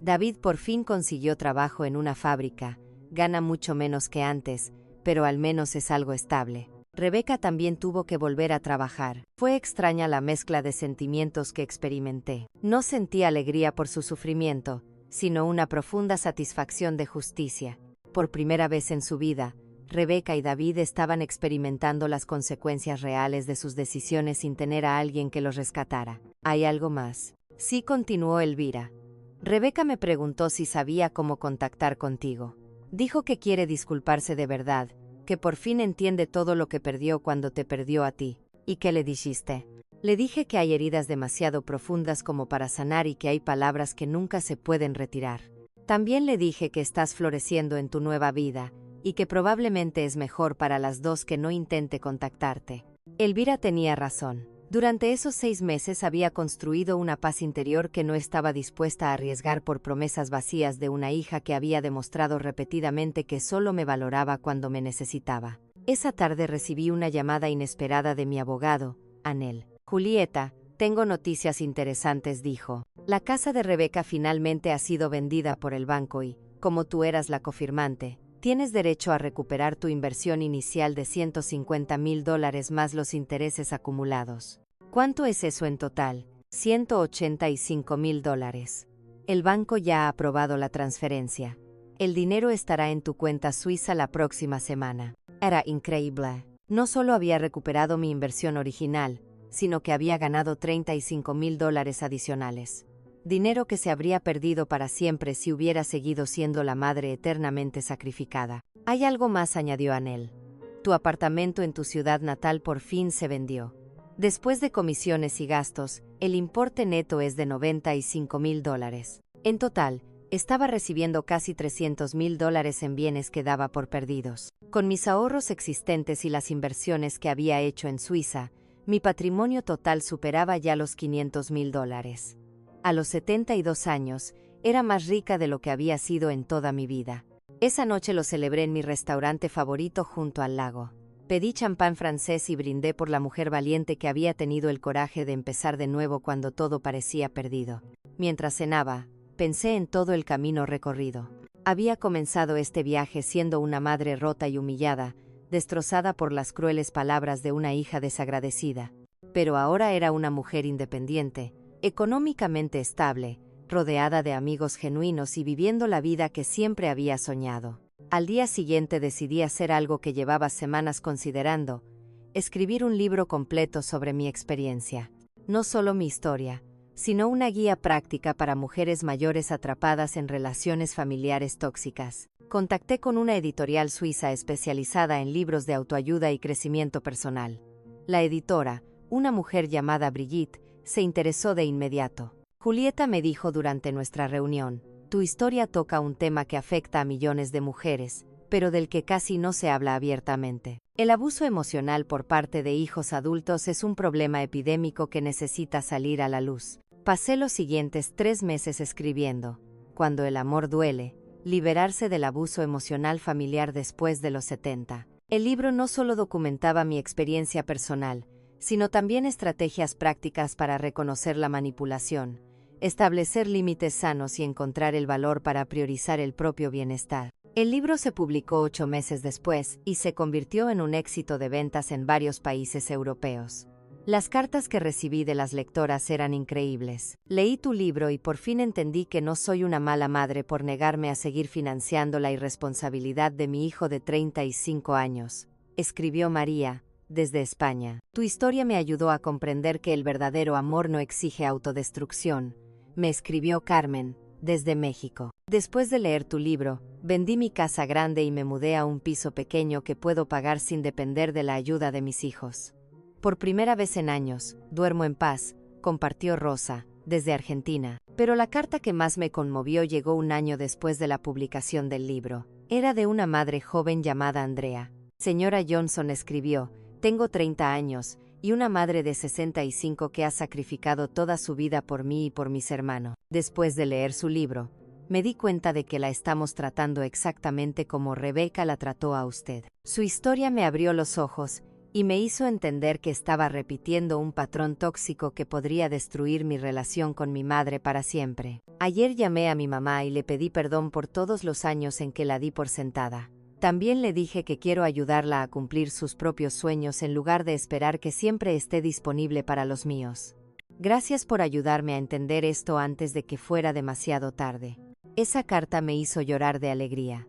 David por fin consiguió trabajo en una fábrica. Gana mucho menos que antes, pero al menos es algo estable. Rebeca también tuvo que volver a trabajar. Fue extraña la mezcla de sentimientos que experimenté. No sentí alegría por su sufrimiento, sino una profunda satisfacción de justicia. Por primera vez en su vida, Rebeca y David estaban experimentando las consecuencias reales de sus decisiones sin tener a alguien que los rescatara. ¿Hay algo más? Sí, continuó Elvira. Rebeca me preguntó si sabía cómo contactar contigo. Dijo que quiere disculparse de verdad, que por fin entiende todo lo que perdió cuando te perdió a ti. ¿Y qué le dijiste? Le dije que hay heridas demasiado profundas como para sanar y que hay palabras que nunca se pueden retirar. También le dije que estás floreciendo en tu nueva vida, y que probablemente es mejor para las dos que no intente contactarte. Elvira tenía razón. Durante esos 6 meses había construido una paz interior que no estaba dispuesta a arriesgar por promesas vacías de una hija que había demostrado repetidamente que solo me valoraba cuando me necesitaba. Esa tarde recibí una llamada inesperada de mi abogado, Anel. Julieta, tengo noticias interesantes, dijo. La casa de Rebeca finalmente ha sido vendida por el banco y, como tú eras la cofirmante, tienes derecho a recuperar tu inversión inicial de $150,000 más los intereses acumulados. ¿Cuánto es eso en total? $185,000. El banco ya ha aprobado la transferencia. El dinero estará en tu cuenta suiza la próxima semana. Era increíble. No solo había recuperado mi inversión original, sino que había ganado $35,000 adicionales. Dinero que se habría perdido para siempre si hubiera seguido siendo la madre eternamente sacrificada. Hay algo más, añadió Anel. Tu apartamento en tu ciudad natal por fin se vendió. Después de comisiones y gastos, el importe neto es de $95,000. En total, estaba recibiendo casi $300,000 en bienes que daba por perdidos. Con mis ahorros existentes y las inversiones que había hecho en Suiza, mi patrimonio total superaba ya los $500,000. A los 72 años, era más rica de lo que había sido en toda mi vida. Esa noche lo celebré en mi restaurante favorito junto al lago. Pedí champán francés y brindé por la mujer valiente que había tenido el coraje de empezar de nuevo cuando todo parecía perdido. Mientras cenaba, pensé en todo el camino recorrido. Había comenzado este viaje siendo una madre rota y humillada, destrozada por las crueles palabras de una hija desagradecida. Pero ahora era una mujer independiente, económicamente estable, rodeada de amigos genuinos y viviendo la vida que siempre había soñado. Al día siguiente decidí hacer algo que llevaba semanas considerando: escribir un libro completo sobre mi experiencia. No solo mi historia, sino una guía práctica para mujeres mayores atrapadas en relaciones familiares tóxicas. Contacté con una editorial suiza especializada en libros de autoayuda y crecimiento personal. La editora, una mujer llamada Brigitte, se interesó de inmediato. Julieta, me dijo durante nuestra reunión, tu historia toca un tema que afecta a millones de mujeres, pero del que casi no se habla abiertamente. El abuso emocional por parte de hijos adultos es un problema epidémico que necesita salir a la luz. Pasé los siguientes 3 meses escribiendo Cuando el amor duele, liberarse del abuso emocional familiar después de los 70. El libro no solo documentaba mi experiencia personal, sino también estrategias prácticas para reconocer la manipulación, establecer límites sanos y encontrar el valor para priorizar el propio bienestar. El libro se publicó 8 meses después y se convirtió en un éxito de ventas en varios países europeos. Las cartas que recibí de las lectoras eran increíbles. Leí tu libro y por fin entendí que no soy una mala madre por negarme a seguir financiando la irresponsabilidad de mi hijo de 35 años, escribió María, desde España. Tu historia me ayudó a comprender que el verdadero amor no exige autodestrucción, me escribió Carmen, desde México. Después de leer tu libro, vendí mi casa grande y me mudé a un piso pequeño que puedo pagar sin depender de la ayuda de mis hijos. Por primera vez en años, duermo en paz, compartió Rosa, desde Argentina. Pero la carta que más me conmovió llegó un año después de la publicación del libro. Era de una madre joven llamada Andrea. Señora Johnson escribió, tengo 30 años, y una madre de 65 que ha sacrificado toda su vida por mí y por mis hermanos. Después de leer su libro, me di cuenta de que la estamos tratando exactamente como Rebeca la trató a usted. Su historia me abrió los ojos y me hizo entender que estaba repitiendo un patrón tóxico que podría destruir mi relación con mi madre para siempre. Ayer llamé a mi mamá y le pedí perdón por todos los años en que la di por sentada. También le dije que quiero ayudarla a cumplir sus propios sueños en lugar de esperar que siempre esté disponible para los míos. Gracias por ayudarme a entender esto antes de que fuera demasiado tarde. Esa carta me hizo llorar de alegría.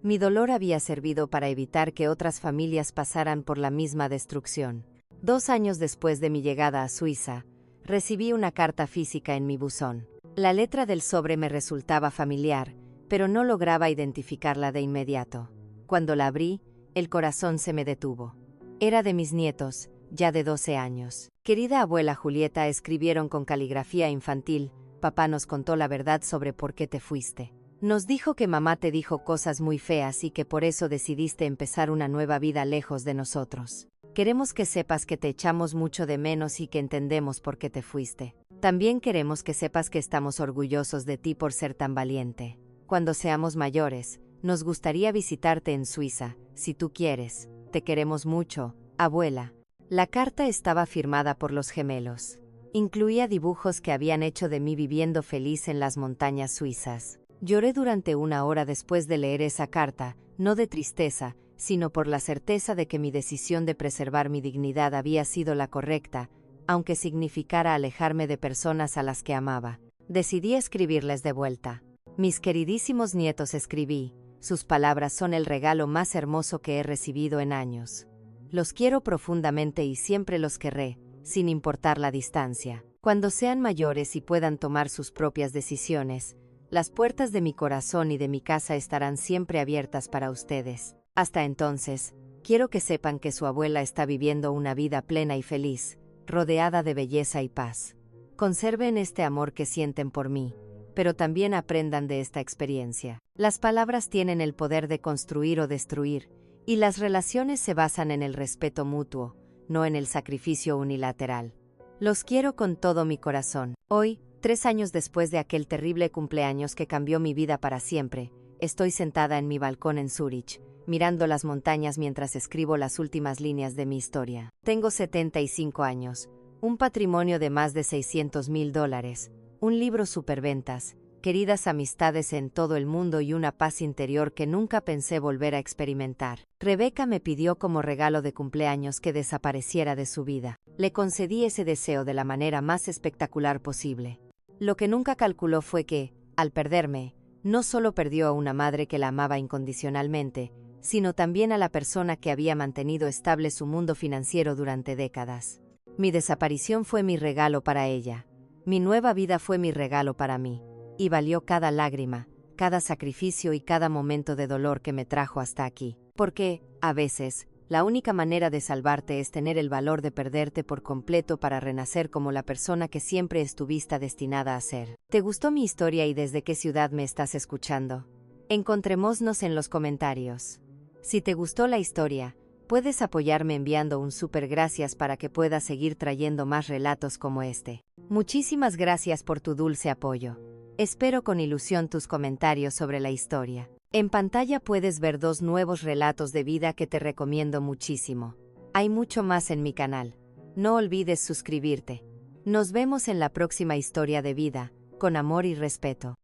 Mi dolor había servido para evitar que otras familias pasaran por la misma destrucción. 2 años después de mi llegada a Suiza, recibí una carta física en mi buzón. La letra del sobre me resultaba familiar, pero no lograba identificarla de inmediato. Cuando la abrí, el corazón se me detuvo. Era de mis nietos, ya de 12 años. Querida abuela Julieta, escribieron con caligrafía infantil, papá nos contó la verdad sobre por qué te fuiste. Nos dijo que mamá te dijo cosas muy feas y que por eso decidiste empezar una nueva vida lejos de nosotros. Queremos que sepas que te echamos mucho de menos y que entendemos por qué te fuiste. También queremos que sepas que estamos orgullosos de ti por ser tan valiente. Cuando seamos mayores, nos gustaría visitarte en Suiza, si tú quieres. Te queremos mucho, abuela. La carta estaba firmada por los gemelos. Incluía dibujos que habían hecho de mí viviendo feliz en las montañas suizas. Lloré durante 1 hora después de leer esa carta, no de tristeza, sino por la certeza de que mi decisión de preservar mi dignidad había sido la correcta, aunque significara alejarme de personas a las que amaba. Decidí escribirles de vuelta. Mis queridísimos nietos, escribí. Sus palabras son el regalo más hermoso que he recibido en años. Los quiero profundamente y siempre los querré, sin importar la distancia. Cuando sean mayores y puedan tomar sus propias decisiones, las puertas de mi corazón y de mi casa estarán siempre abiertas para ustedes. Hasta entonces, quiero que sepan que su abuela está viviendo una vida plena y feliz, rodeada de belleza y paz. Conserven este amor que sienten por mí, pero también aprendan de esta experiencia. Las palabras tienen el poder de construir o destruir, y las relaciones se basan en el respeto mutuo, no en el sacrificio unilateral. Los quiero con todo mi corazón. Hoy, 3 años después de aquel terrible cumpleaños que cambió mi vida para siempre, estoy sentada en mi balcón en Zúrich, mirando las montañas mientras escribo las últimas líneas de mi historia. Tengo 75 años, un patrimonio de más de $600,000, un libro superventas, queridas amistades en todo el mundo y una paz interior que nunca pensé volver a experimentar. Rebeca me pidió como regalo de cumpleaños que desapareciera de su vida. Le concedí ese deseo de la manera más espectacular posible. Lo que nunca calculó fue que, al perderme, no solo perdió a una madre que la amaba incondicionalmente, sino también a la persona que había mantenido estable su mundo financiero durante décadas. Mi desaparición fue mi regalo para ella. Mi nueva vida fue mi regalo para mí. Y valió cada lágrima, cada sacrificio y cada momento de dolor que me trajo hasta aquí. Porque, a veces, la única manera de salvarte es tener el valor de perderte por completo para renacer como la persona que siempre estuviste destinada a ser. ¿Te gustó mi historia y desde qué ciudad me estás escuchando? Encontrémonos en los comentarios. Si te gustó la historia, puedes apoyarme enviando un súper gracias para que pueda seguir trayendo más relatos como este. Muchísimas gracias por tu dulce apoyo. Espero con ilusión tus comentarios sobre la historia. En pantalla puedes ver 2 nuevos relatos de vida que te recomiendo muchísimo. Hay mucho más en mi canal. No olvides suscribirte. Nos vemos en la próxima historia de vida, con amor y respeto.